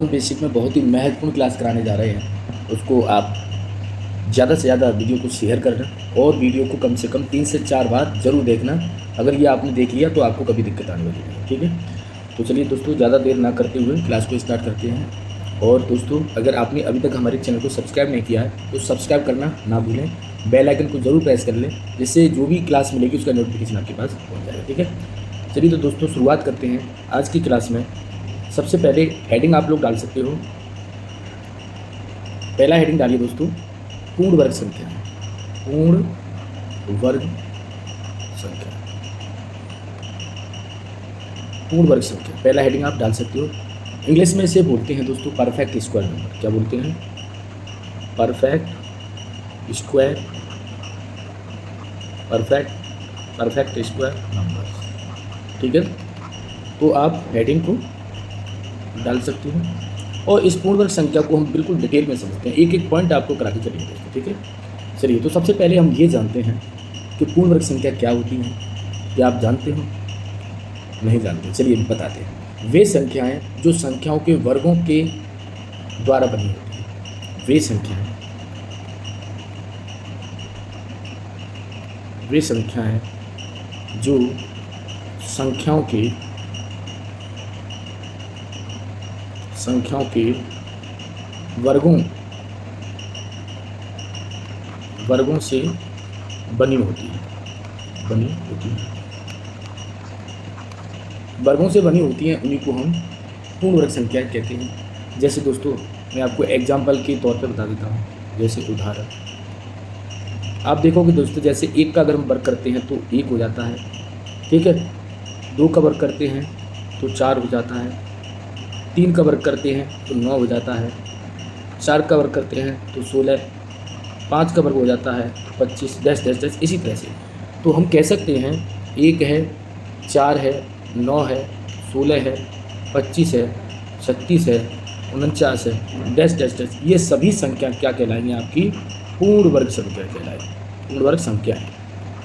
Basic में बहुत ही महत्वपूर्ण क्लास कराने जा रहे हैं। उसको आप ज़्यादा से ज़्यादा वीडियो को शेयर करना और वीडियो को कम से कम 3 से 4 बार ज़रूर देखना। अगर ये आपने देख लिया तो आपको कभी दिक्कत आने वाली नहीं है, ठीक है। तो चलिए दोस्तों, ज़्यादा देर ना करते हुए क्लास को स्टार्ट करते हैं। और दोस्तों, अगर आपने अभी तक हमारे चैनल को सब्सक्राइब नहीं किया है तो सब्सक्राइब करना ना भूलें, बेल आइकन को ज़रूर प्रेस कर लें, जिससे जो भी क्लास मिलेगी उसका नोटिफिकेशन आपके पास पहुँच जाएगा, ठीक है। चलिए तो दोस्तों, शुरुआत करते हैं आज की क्लास में। सबसे पहले हेडिंग आप लोग डाल सकते हो। पहला हेडिंग डालिए दोस्तों, पूर्ण वर्ग संख्या। पूर्ण वर्ग संख्या, पूर्ण वर्ग संख्या, पहला हेडिंग आप डाल सकते हो। इंग्लिश में इसे बोलते हैं दोस्तों परफेक्ट स्क्वायर नंबर। क्या बोलते हैं? Perfect square, perfect square number, ठीक है। तो आप हेडिंग को डाल सकते हो और इस पूर्ण वर्ग संख्या को हम बिल्कुल डिटेल में समझते हैं, एक एक पॉइंट आपको करा के चलेंगे दोस्तों, ठीक है। चलिए, तो सबसे पहले हम ये जानते हैं कि पूर्ण वर्ग संख्या क्या होती है। क्या आप जानते हो? नहीं जानते? चलिए बताते हैं। वे संख्याएं जो संख्याओं के वर्गों के द्वारा बनी होती हैं। वे संख्याएं जो संख्याओं के वर्गों से बनी होती है। वर्गों से बनी होती हैं, उन्हीं को हम पूर्ण वर्ग संख्या कहते हैं। जैसे दोस्तों, मैं आपको एग्जाम्पल के तौर पे बता देता हूँ। जैसे उदाहरण आप देखोगे दोस्तों, जैसे 1 का अगर हम वर्ग करते हैं तो 1 हो जाता है, ठीक है। 2 का वर्ग करते हैं तो 4 हो जाता है। 3 का वर्ग करते हैं तो 9 हो जाता है। 4 का वर्ग करते हैं तो 16। 5 का वर्ग हो जाता है 25, डैश डैश डैश, इसी तरह से। तो हम कह सकते हैं 1 है, 4 है, 9 है, 16 है, 25 है, 36 है, 49 है, डैश डैश डैश। ये सभी संख्या क्या कहलाएंगी? आपकी पूर्ण वर्ग संख्या कहलाएगी। पूर्ण वर्ग संख्या है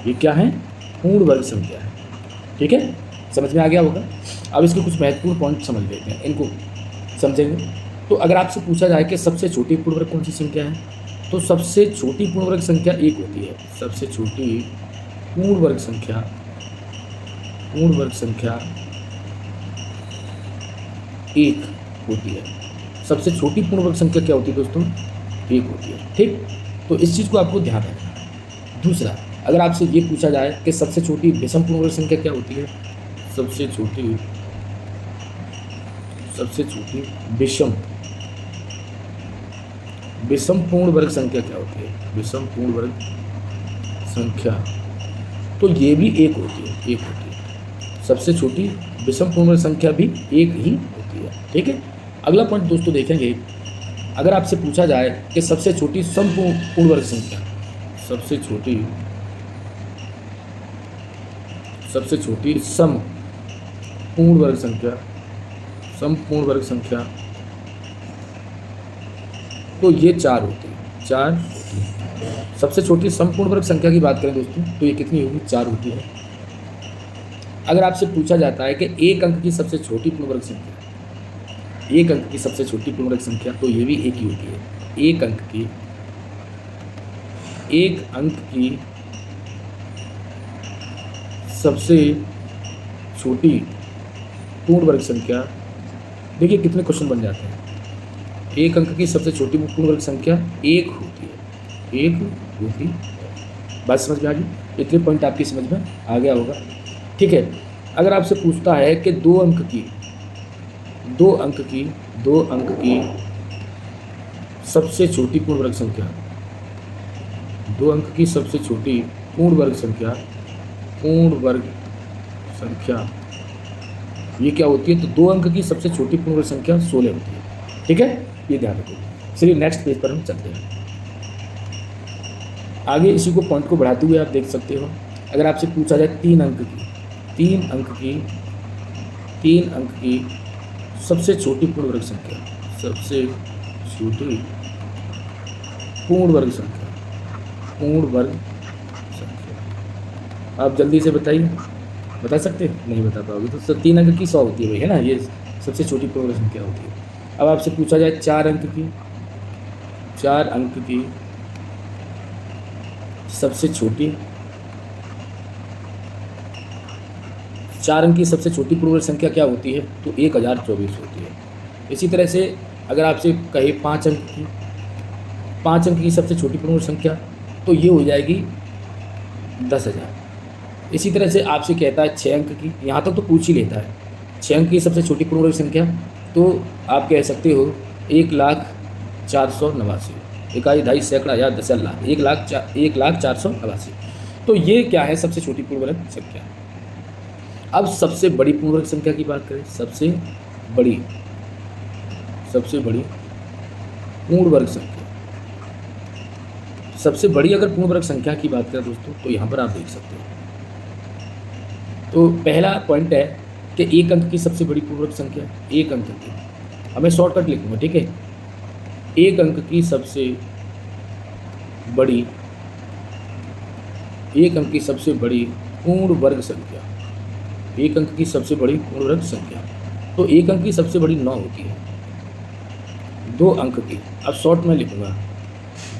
ये। क्या है? पूर्ण वर्ग संख्या है, ठीक है। समझ में आ गया होगा। अब इसके कुछ महत्वपूर्ण पॉइंट समझ लेते हैं, इनको समझेंगे। तो अगर आपसे पूछा जाए कि सबसे छोटी पूर्ण वर्ग कौन सी संख्या है, तो सबसे छोटी पूर्ण वर्ग संख्या 1 होती है। सबसे छोटी पूर्ण वर्ग संख्या 1 होती है। सबसे छोटी पूर्ण वर्ग संख्या क्या होती है दोस्तों? 1 होती है, ठीक। तो इस चीज़ को आपको ध्यान रखना है। दूसरा, अगर आपसे ये पूछा जाए कि सबसे छोटी विषम पूर्ण वर्ग संख्या क्या होती है, सबसे छोटी विषम पूर्ण वर्ग संख्या क्या होती है? विषम पूर्ण वर्ग संख्या, तो ये भी 1 होती है। सबसे छोटी विषम पूर्ण वर्ग संख्या भी 1 ही होती है, ठीक है। अगला पॉइंट दोस्तों देखेंगे, अगर आपसे पूछा जाए कि सबसे छोटी समपूर्ण वर्ग संख्या, सबसे छोटी समपूर्ण वर्ग संख्या, तो ये 4 होती है। 4 होती है। सबसे छोटी समपूर्ण वर्ग संख्या की बात करें दोस्तों, तो ये कितनी होगी? 4 होती है। अगर आपसे पूछा जाता है कि 1 अंक की सबसे छोटी पूर्ण वर्ग संख्या, 1 अंक की सबसे छोटी पूर्ण वर्ग संख्या, तो ये भी 1 ही होती है। 1 अंक की सबसे छोटी पूर्ण वर्ग संख्या, देखिए कितने क्वेश्चन बन जाते हैं। 1 अंक की सबसे छोटी पूर्ण वर्ग संख्या 1 होती है। 1 होती है। बात समझ में आ गई? इतने पॉइंट आपकी समझ में आ गया होगा, ठीक है। अगर आपसे पूछता है कि 2 अंक की सबसे छोटी पूर्ण वर्ग संख्या, 2 अंक की सबसे छोटी पूर्ण वर्ग संख्या ये क्या होती है? तो 2 अंक की सबसे छोटी पूर्ण वर्ग संख्या 16 होती है, ठीक है। ये ध्यान रखिए। चलिए नेक्स्ट पेज पर हम चलते हैं। आगे इसी को पॉइंट को बढ़ाते हुए आप देख सकते हो। अगर आपसे पूछा जाए 3 अंक की सबसे छोटी पूर्ण वर्ग संख्या, सबसे छोटी पूर्ण वर्ग संख्या, आप जल्दी से बताइए। बता सकते हैं? नहीं बता पाओगे तो 3 अंक की 100 होती है भाई, है ना। ये सबसे छोटी पूर्ण संख्या होती है। अब आपसे पूछा जाए 4 अंक की सबसे छोटी 4 अंक की सबसे छोटी पूर्ण वर्ग संख्या क्या होती है? तो 1024 होती है। इसी तरह से अगर आपसे कहे 5 अंक की सबसे छोटी पूर्ण वर्ग संख्या, तो ये हो जाएगी 10,000। इसी तरह से आपसे कहता है 6 अंक की, यहाँ तक तो पूछ ही लेता है। 6 अंक की सबसे छोटी पूर्ण वर्ग संख्या, तो आप कह सकते हो 1,04,89, इकाई, दहाई, सैकड़ा, हजार, दशम, लाख, 1,04,89। तो ये क्या है? सबसे छोटी पूर्ण वर्ग संख्या। अब सबसे बड़ी पूर्ण वर्ग संख्या की बात करें, सबसे बड़ी पूर्ण वर्ग संख्या, सबसे बड़ी अगर पूर्ण वर्ग संख्या की बात करें दोस्तों, तो यहाँ पर आप देख सकते हो। तो पहला पॉइंट है कि 1 अंक की सबसे बड़ी पूर्ण वर्ग संख्या, 1 अंक की, हमें शॉर्टकट लिखूंगा, ठीक है। 1 अंक की सबसे बड़ी पूर्ण वर्ग संख्या, 1 अंक की सबसे बड़ी पूर्ण वर्ग संख्या, तो 1 अंक की सबसे बड़ी 9 होती है। 2 अंक की, अब शॉर्ट में लिखूंगा,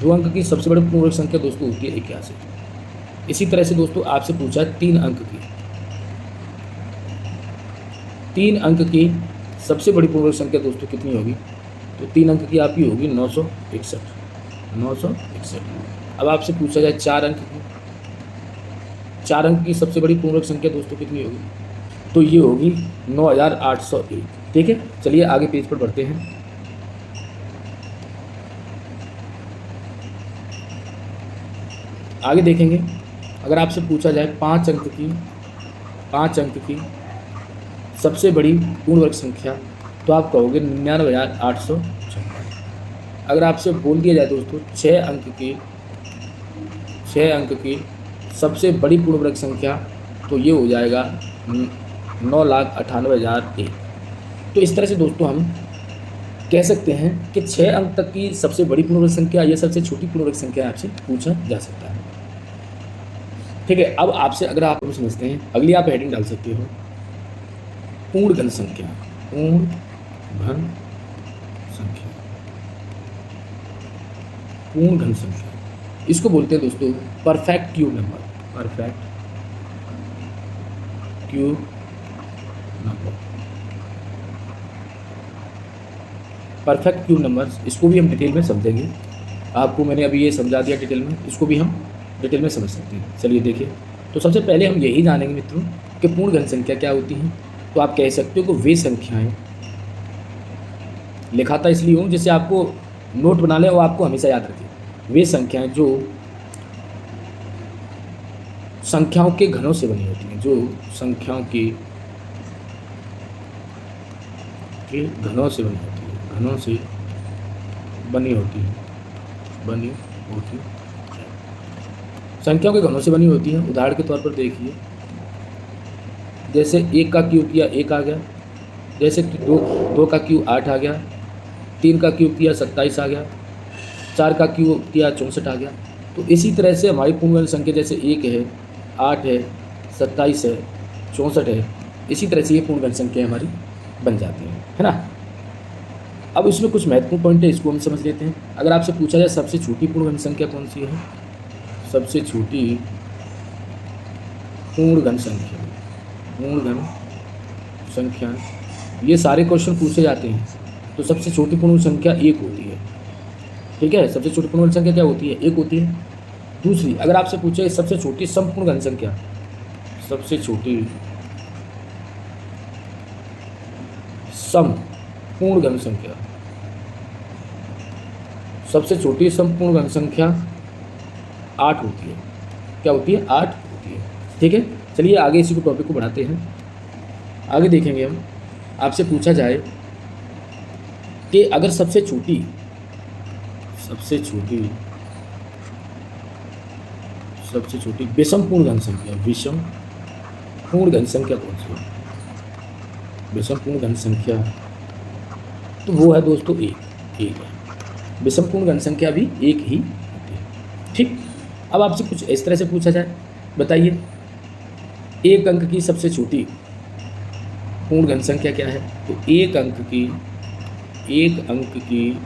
2 अंक की सबसे बड़ी पूर्ण वर्ग संख्या दोस्तों होती है 81। इसी तरह से दोस्तों आपसे पूछा 3 अंक की, 3 अंक की सबसे बड़ी पूर्ण वर्ग संख्या दोस्तों कितनी होगी? तो 3 अंक की आपकी होगी 961। अब आपसे पूछा जाए 4 अंक की, 4 अंक की सबसे बड़ी पूर्ण वर्ग संख्या दोस्तों कितनी होगी? तो ये होगी 9,801। ठीक है, चलिए आगे पेज पर बढ़ते हैं। आगे देखेंगे, अगर आपसे पूछा जाए 5 अंक की सबसे बड़ी पूर्ण वर्ग संख्या, तो आप कहोगे 99,856। अगर आपसे बोल दिया जाए दोस्तों 6 अंक की सबसे बड़ी पूर्ण वर्ग संख्या, तो ये हो जाएगा 9,98,001। तो इस तरह से दोस्तों हम कह सकते हैं कि 6 अंक तक की सबसे बड़ी पूर्ण वर्ग संख्या या सबसे छोटी पूर्ण वर्ग संख्या आपसे पूछा जा सकता है। ठीक है, अब आपसे अगर आप समझते हैं, अगली आप हेडिंग डाल सकते हो, पूर्ण घन संख्या। पूर्ण घन संख्या, इसको बोलते हैं दोस्तों perfect cube number. Perfect cube numbers, इसको भी हम डिटेल में समझेंगे। आपको मैंने अभी ये समझा दिया डिटेल में, इसको भी हम डिटेल में समझ सकते हैं। चलिए देखिए, तो सबसे पहले हम यही जानेंगे मित्रों कि पूर्ण घन संख्या क्या होती है। तो आप कह सकते हो कि वे संख्याएं, लिखा था इसलिए हूँ जिससे आपको नोट बना लें और आपको हमेशा याद रखें, वे संख्याएं जो संख्याओं के घनों से बनी होती हैं, जो संख्याओं के घनों से बनी होती है, संख्याओं के घनों से बनी होती है। उदाहरण के तौर पर देखिए, जैसे 1 का क्यूब किया 1 आ गया, जैसे 2 का क्यूब 8 आ गया, 3 का क्यूब किया 27 आ गया, 4 का क्यूब किया 64 आ गया। तो इसी तरह से हमारी पूर्ण घन संख्या जैसे 1 है, 8 है, 27 है, 64 है, इसी तरह से ये पूर्ण घन संख्या हमारी बन जाती है ना। अब इसमें कुछ महत्वपूर्ण पॉइंट है, इसको हम समझ लेते हैं। अगर आपसे पूछा जाए सबसे छोटी पूर्ण घन संख्या कौन सी है, सबसे छोटी पूर्ण घन संख्या, ये सारे क्वेश्चन पूछे जाते हैं। तो सबसे छोटी पूर्ण संख्या 1 होती है। ठीक है, सबसे छोटी पूर्ण संख्या क्या होती है? 1 होती है। दूसरी, अगर आपसे पूछे सबसे छोटी संपूर्ण घन संख्या, सबसे छोटी संपूर्ण घन संख्या, सबसे छोटी संपूर्ण घन संख्या 8 होती है। क्या होती है? 8 होती है। ठीक है, चलिए आगे इसी को टॉपिक को बढ़ाते हैं। आगे देखेंगे हम, आपसे पूछा जाए कि अगर सबसे छोटी विषम पूर्ण घन संख्या, विषम पूर्ण घन संख्या कौन सी है? विषम पूर्ण घन संख्या, तो वो है दोस्तों 1 है। विषम पूर्ण घन संख्या भी 1 ही होती है। ठीक, अब आपसे कुछ इस तरह से पूछा जाए, बताइए 1 अंक की सबसे छोटी पूर्ण घन संख्या क्या है? तो 1 अंक की एक अंक की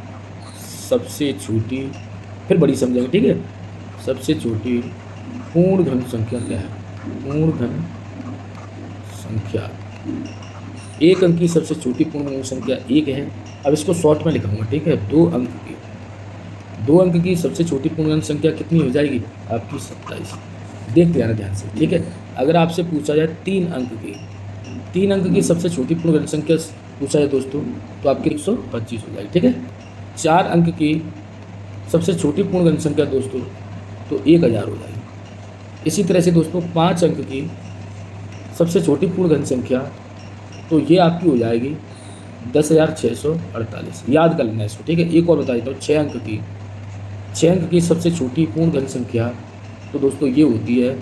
सबसे छोटी, फिर बड़ी समझेंगे, ठीक है। सबसे छोटी पूर्ण घन संख्या क्या है? पूर्ण घन संख्या, एक अंक की सबसे छोटी पूर्ण घन संख्या 1 है। अब इसको शॉर्ट में लिखाऊंगा, ठीक है। 2 अंक की सबसे छोटी पूर्ण घन संख्या कितनी हो जाएगी आपकी? 27। देखते आना ध्यान से, ठीक है। अगर आपसे पूछा जाए 3 अंक की सबसे छोटी पूर्ण घन संख्या पूछा जाए दोस्तों, तो आपकी 125 हो जाएगी, ठीक है। 4 अंक की सबसे छोटी पूर्ण घन संख्या दोस्तों तो 1000 हो जाएगी। इसी तरह से दोस्तों 5 अंक की सबसे छोटी पूर्ण घन संख्या तो ये आपकी हो जाएगी 10,648। याद कर लेना इसको, ठीक है। एक और बता देता हूँ, 6 अंक की सबसे छोटी पूर्ण घन संख्या तो दोस्तों ये होती है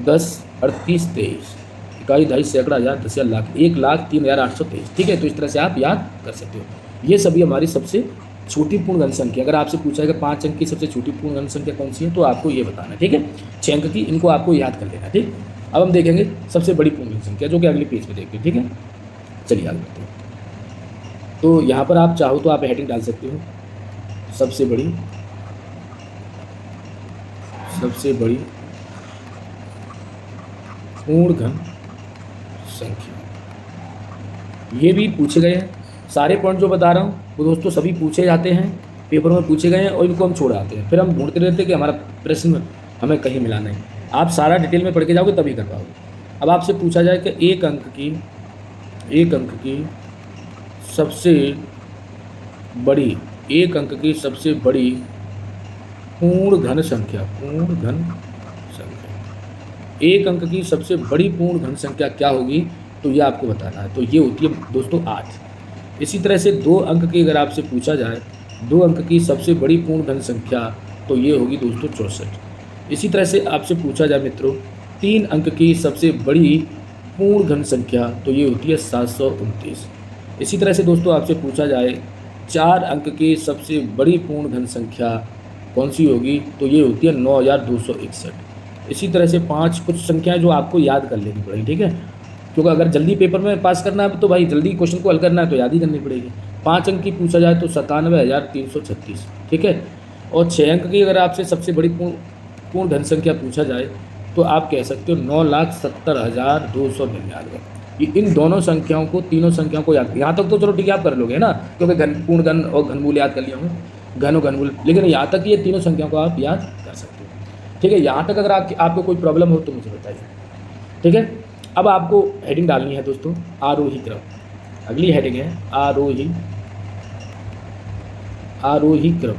10, 38, 23, इकाई, दहाई, सैकड़ा, हज़ार, 10,000, लाख, 1,03,823, ठीक है। तो इस तरह से आप याद कर सकते हो। ये सभी हमारी सबसे छोटी पूर्ण घन संख्या। अगर आपसे पूछा है कि 5 अंक की सबसे छोटी पूर्ण घन संख्या कौन सी है, तो आपको ये बताना है, ठीक है। 6 अंक की, इनको आपको याद कर लेना, ठीक। अब हम देखेंगे सबसे बड़ी पूर्ण घन संख्या, जो कि अगले पेज पे देखते हैं, ठीक है। चलिए आगे बढ़ते हैं। तो यहाँ पर आप चाहो तो आप हेडिंग डाल सकते हो, सबसे बड़ी पूर्ण घन संख्या। ये भी पूछे गए हैं, सारे पॉइंट जो बता रहा हूँ वो दोस्तों सभी पूछे जाते हैं, पेपर में पूछे गए हैं, और इनको हम छोड़ आते हैं। फिर हम ढूंढते रहते हैं कि हमारा प्रश्न हमें कहीं मिला नहीं। आप सारा डिटेल में पढ़ के जाओगे तभी कर पाओगे। अब आपसे पूछा जाए कि एक अंक की सबसे बड़ी पूर्ण घन संख्या, एक अंक की सबसे बड़ी पूर्ण घन संख्या क्या होगी, तो ये आपको बताना है। तो ये होती है दोस्तों 8। इसी तरह से 2 अंक की अगर आपसे पूछा जाए 2 अंक की सबसे बड़ी पूर्ण घन संख्या तो ये होगी दोस्तों 64। इसी तरह से आपसे पूछा जाए मित्रों 3 अंक की सबसे बड़ी पूर्ण घन संख्या तो ये होती है 729। इसी तरह से दोस्तों आपसे पूछा जाए 4 अंक की सबसे बड़ी पूर्ण घन संख्या कौन सी होगी, तो ये होती है 9261। इसी तरह से 5 कुछ संख्याएं जो आपको याद कर लेनी पड़ेगी, ठीक है। क्योंकि अगर जल्दी पेपर में पास करना है तो भाई जल्दी क्वेश्चन को हल करना है तो याद ही करनी पड़ेगी। 5 अंक की पूछा जाए तो 97,336, ठीक है। और 6 अंक की अगर आपसे सबसे बड़ी पूर्ण धन संख्या पूछा जाए तो आप कह सकते हो 9,70,299। इन दोनों संख्याओं को, तीनों संख्याओं को याद, यहाँ तक तो चलो ठीक है आप कर लोगे ना, क्योंकि पूर्ण घन और घनमूल याद कर लिया हूँ, घन और घनमूल, लेकिन यहाँ तक ये तीनों संख्याओं को आप याद कर सकते हो, ठीक है। यहाँ तक अगर आपको कोई प्रॉब्लम हो तो मुझे बताइए, ठीक है। अब आपको हेडिंग डालनी है दोस्तों आरोही क्रम। अगली हेडिंग है आरोही क्रम।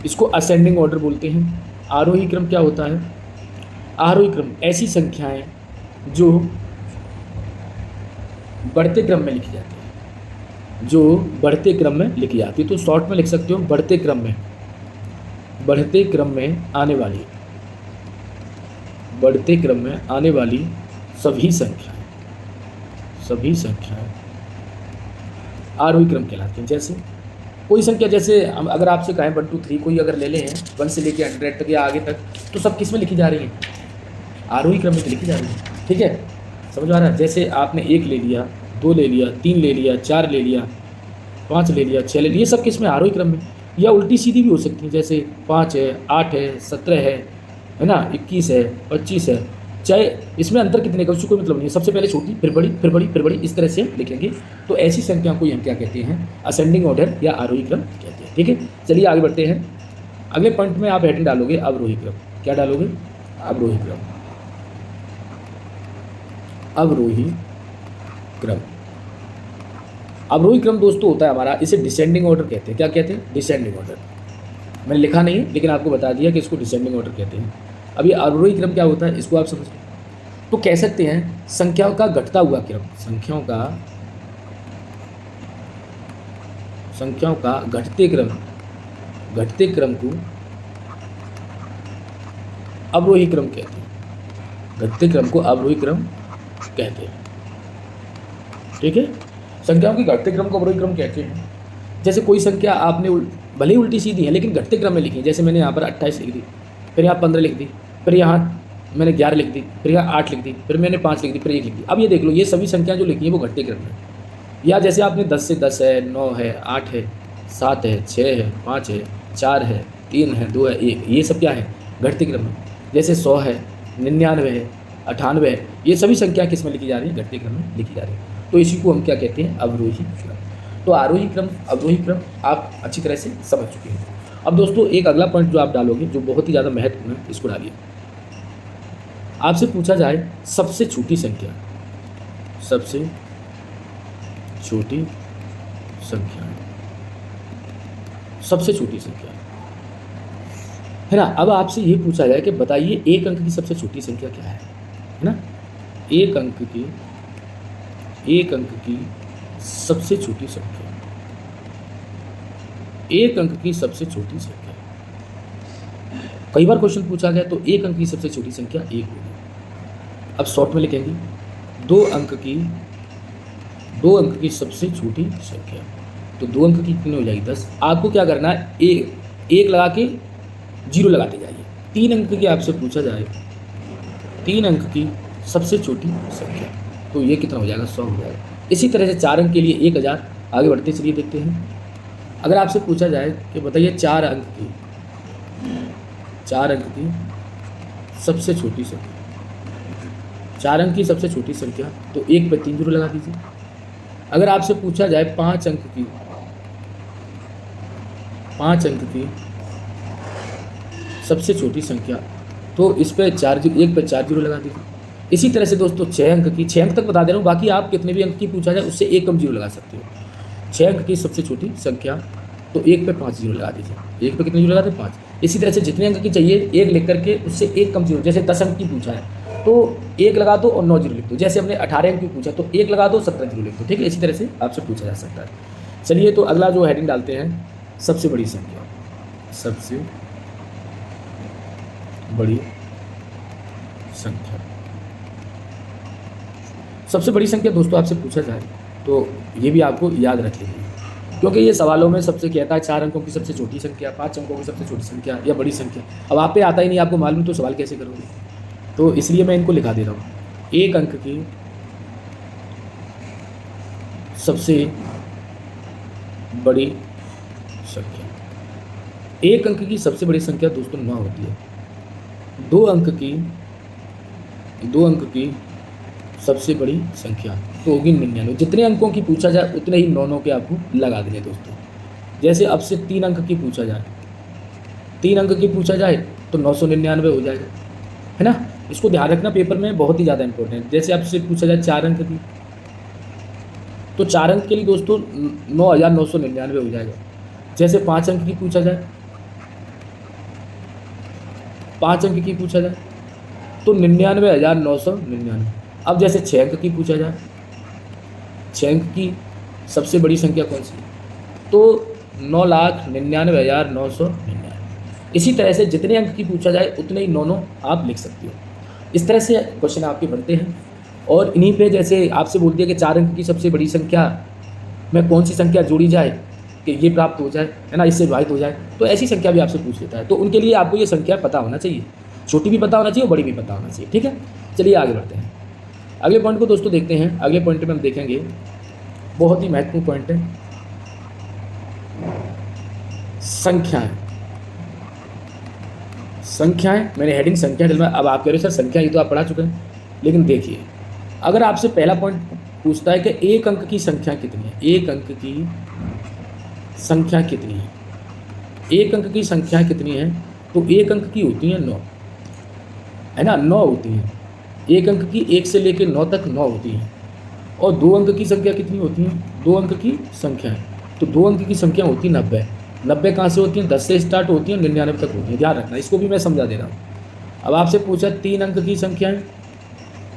इसको असेंडिंग ऑर्डर बोलते हैं। आरोही क्रम क्या होता है? आरोही क्रम ऐसी संख्याएं जो बढ़ते क्रम में लिखी जाती है, तो शॉर्ट में लिख सकते हो बढ़ते क्रम में आने वाली सभी संख्याएं आरोही क्रम कहलाती हैं। जैसे कोई संख्या, जैसे हम अगर आपसे कहें 1 2 3 कोई अगर ले लें 1 से लेकर 100 तक या आगे तक, तो सब किस में लिखी जा रही है? आरोही क्रम में लिखी जा रही है, ठीक है। समझ आ रहा है? जैसे आपने 1 ले लिया, 2 ले लिया, 3 ले लिया, 4 ले लिया, 5 ले लिया, 6 ले लिया, ये सब किस में? आरोही क्रम में। या उल्टी सीधी भी हो सकती है, जैसे 5 है, 8 है, 17 है ना, 21 है, 25 है, चाहे इसमें अंतर कितने का उससे कोई मतलब नहीं है। सबसे पहले छोटी, फिर बड़ी, फिर बड़ी, फिर बड़ी, इस तरह से लिखेंगे। तो ऐसी संख्या को हम क्या कहते हैं? असेंडिंग ऑर्डर या आरोही क्रम कहते हैं, ठीक है। चलिए आगे बढ़ते हैं। अगले पॉइंट में आप हेडिंग डालोगे अवरोही क्रम। क्या डालोगे? अवरोही क्रम। अवरोही क्रम दोस्तों होता है हमारा, इसे डिसेंडिंग ऑर्डर कहते हैं। क्या कहते हैं? Descending order. मैंने लिखा नहीं है लेकिन आपको बता दिया कि इसको डिसेंडिंग ऑर्डर कहते हैं। अब ये अवरोही क्रम क्या होता है इसको आप समझ तो कह सकते हैं संख्याओं का घटता हुआ क्रम, संख्याओं का घटते क्रम को अवरोही क्रम कहते हैं। घटते क्रम को अवरोही क्रम कहते हैं, ठीक है। संख्याओं के घटते क्रम को अवरोही क्रम कहते हैं। जैसे कोई संख्या आपने भले ही उल्टी सीधी है लेकिन घटते क्रम में लिखी है, जैसे मैंने यहाँ पर 28 लिख दी, फिर यहाँ 15 लिख दी, फिर यहाँ मैंने 11 लिख दी, फिर यहाँ 8 लिख दी, फिर मैंने 5 लिख दी, फिर 1 लिख दी। अब ये देख लो, ये सभी संख्या जो लिखी है वो घटते क्रम में, या जैसे आपने 10 से 10 है, 9 है, 8 है, 7 है, 6 है, 5 है, 4 है, 3 है, 2 है, 1, ये सब क्या है घटते क्रम में। जैसे 100 है, 99 है, 98 है, ये सभी संख्या किस में लिखी जा रही है, घटते क्रम में लिखी जा रही है। तो इसी को हम क्या कहते हैं, अवरोही क्रम। तो आरोही क्रम, अवरोही क्रम आप अच्छी तरह से समझ चुके हैं। अब दोस्तों एक अगला पॉइंट जो आप डालोगे जो बहुत ही ज़्यादा महत्वपूर्ण है, इसको डालिए। आपसे पूछा जाए सबसे छोटी संख्या, सबसे छोटी संख्या, सबसे छोटी संख्या है ना। अब आपसे ये पूछा जाए कि बताइए एक अंक की सबसे छोटी संख्या क्या है ना। एक अंक की सबसे छोटी संख्या, एक अंक की सबसे छोटी संख्या। कई बार क्वेश्चन पूछा गया तो एक अंक की सबसे छोटी संख्या 1 होगी। अब शॉर्ट में लिखेंगे दो अंक की सबसे छोटी संख्या, तो 2 अंक की कितनी हो जाएगी 10। आपको क्या करना है, एक लगा के 0 लगाते जाइए। 3 अंक की आपसे पूछा जाए 3 अंक की सबसे छोटी संख्या, तो ये कितना हो जाएगा 100 हो जाएगा। इसी तरह से 4 अंक के लिए 1000। आगे बढ़ते चलिए देखते हैं। अगर आपसे पूछा जाए कि बताइए 4 अंक की सबसे छोटी संख्या, 4 अंक की सबसे छोटी संख्या, तो 1 पे 3 0 लगा दीजिए। अगर आपसे पूछा जाए 5 अंक की सबसे छोटी संख्या, तो इस पे 1 पे 4 0 लगा दीजिए। इसी तरह से दोस्तों 6 अंक तक बता दे रहा हूँ, बाकी आप कितने भी अंक की पूछा जाए उससे 1 कम 0 लगा सकते हो। 6 अंक की सबसे छोटी संख्या, तो 1 पे 5 0 लगा दीजिए। 1 पे कितने 0 लगाते हैं 5। इसी तरह से जितने अंक की चाहिए 1 लिख करके उससे 1 कम 0, जैसे 10 अंक की पूछा है तो 1 लगा दो और 9 0 लिख दो। जैसे हमने 18 अंक की पूछा तो 1 लगा दो 17 0 लिख दो। ठीक है, इसी तरह से आपसे पूछा जा सकता है। चलिए तो अगला जो हेडिंग डालते हैं, सबसे बड़ी संख्या, सबसे बड़ी संख्या। सबसे बड़ी संख्या दोस्तों आपसे पूछा जाए तो ये भी आपको याद रख लेंगे, क्योंकि ये सवालों में सबसे कहता है 4 अंकों की सबसे छोटी संख्या, 5 अंकों की सबसे छोटी संख्या या बड़ी संख्या। अब आप पे आता ही नहीं, आपको मालूम, तो सवाल कैसे करोगे। तो इसलिए मैं इनको लिखा दे रहा हूँ। एक अंक की सबसे बड़ी संख्या, एक अंक की सबसे बड़ी संख्या दोस्तों 9 होती है। 2 अंक की सबसे बड़ी संख्या तो होगी 99। जितने अंकों की पूछा जाए उतने ही 9 के आपको लगा देंगे दोस्तों। जैसे अब से 3 अंक की पूछा जाए, 3 अंक की पूछा जाए तो 999 हो जाएगा, है ना। इसको ध्यान रखना, पेपर में बहुत ही ज़्यादा इंपॉर्टेंट। जैसे आपसे पूछा जाए 4 अंक की, तो 4 अंक के लिए दोस्तों 9999 हो जाएगा। जैसे 5 अंक की पूछा जाए, 5 अंक की पूछा जाए तो 99,999। अब जैसे 6 अंक की पूछा जाए, 6 अंक की सबसे बड़ी संख्या कौन सी, तो 9,99,999। इसी तरह से जितने अंक की पूछा जाए उतने ही 9 आप लिख सकते हो। इस तरह से क्वेश्चन आपके बनते हैं। और इन्हीं पे जैसे आपसे बोल दिया कि 4 अंक की सबसे बड़ी संख्या में कौन सी संख्या जोड़ी जाए कि ये प्राप्त हो जाए, है ना, इससे विभाजित हो जाए, तो ऐसी संख्या भी आपसे पूछ लेता है। तो उनके लिए आपको ये संख्या पता होना चाहिए, छोटी भी पता होना चाहिए और बड़ी भी पता होना चाहिए। ठीक है, चलिए आगे बढ़ते हैं। अगले पॉइंट को दोस्तों देखते हैं। अगले पॉइंट में हम देखेंगे, बहुत ही महत्वपूर्ण पॉइंट है, संख्याएं। मैंने हेडिंग संख्या डलवा। अब आप कह रहे हो सर संख्या ये तो आप पढ़ा चुके हैं, लेकिन देखिए अगर आपसे पहला पॉइंट पूछता है कि एक अंक की संख्या कितनी है, एक अंक की संख्या कितनी है, एक अंक की संख्या कितनी है, तो एक अंक की होती है 9, है ना, 9 होती हैं। एक अंक की 1 से लेकर 9 तक 9 होती हैं। और 2 अंक की संख्या कितनी होती है, 2 अंक की संख्या है, तो 2 अंक की संख्या होती है 90। 90 कहाँ से होती है, 10 से स्टार्ट होती है, 99 तक होती है। ध्यान रखना, इसको भी मैं समझा दे रहा हूँ। अब आपसे पूछा 3 अंक की संख्या है,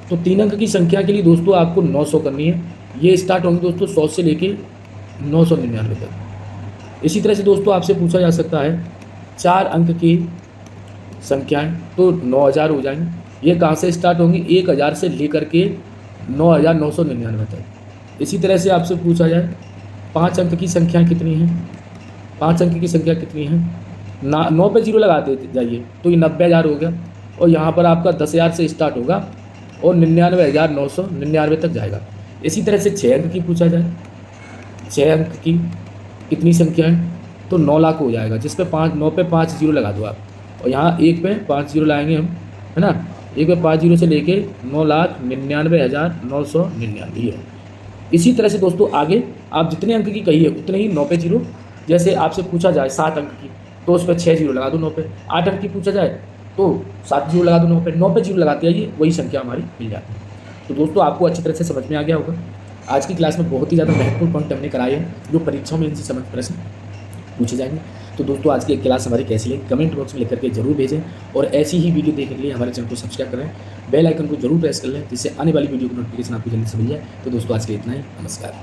तो 3 अंक की संख्या के लिए दोस्तों आपको 900 करनी है। ये स्टार्ट होंगे दोस्तों 100 से लेके 999 तक। इसी तरह से दोस्तों आपसे पूछा जा सकता है 4 अंक की संख्याएं, तो 9000 हो जाएंगे। ये कहाँ से स्टार्ट होंगी, 1000 से लेकर के 9999 तक। इसी तरह से आपसे पूछा जाए 5 अंक की संख्याएं कितनी हैं, 5 अंक की संख्या कितनी है, 9 पे 0 लगाते जाइए तो ये 90,000 हो गया। और यहाँ पर आपका 10,000 से स्टार्ट होगा और 99,999 तक जाएगा। इसी तरह से 6 अंक की पूछा जाए 6 अंक की कितनी संख्या है, तो 9 लाख हो जाएगा, जिस पे 9 पे 5 जीरो लगा दो आप, और यहाँ 1 पे 5 जीरो लाएंगे हम, है ना। 1 पे 5 जीरो से लेके 9,99,999 ये है। इसी तरह से दोस्तों आगे आप जितने अंक की कहिए उतने ही 9 पे जीरो, जैसे आपसे पूछा जाए 7 अंक की तो उस पर 6 जीरो लगा दो 9 पे, 8 अंक की पूछा जाए तो 7 जीरो लगा दो 9 पे जीरो लगाते आइए, वही संख्या हमारी मिल जाती है। तो दोस्तों आपको अच्छी तरह से समझ में आ गया होगा। आज की क्लास में बहुत ही ज़्यादा महत्वपूर्ण पॉइंट हमने कराए हैं जो परीक्षाओं में इनसे समझ प्रश्न पूछे जाएंगे। तो दोस्तों आज की क्लास हमारी कैसी लगी कमेंट बॉक्स में लिख करके जरूर भेजें, और ऐसी ही वीडियो देखने के लिए हमारे चैनल को सब्सक्राइब करें, बेल आइकन को जरूर प्रेस कर लें, जिससे आने वाली वीडियो की नोटिफिकेशन आपको जल्दी से मिल जाए। तो दोस्तों आज के लिए इतना ही, नमस्कार।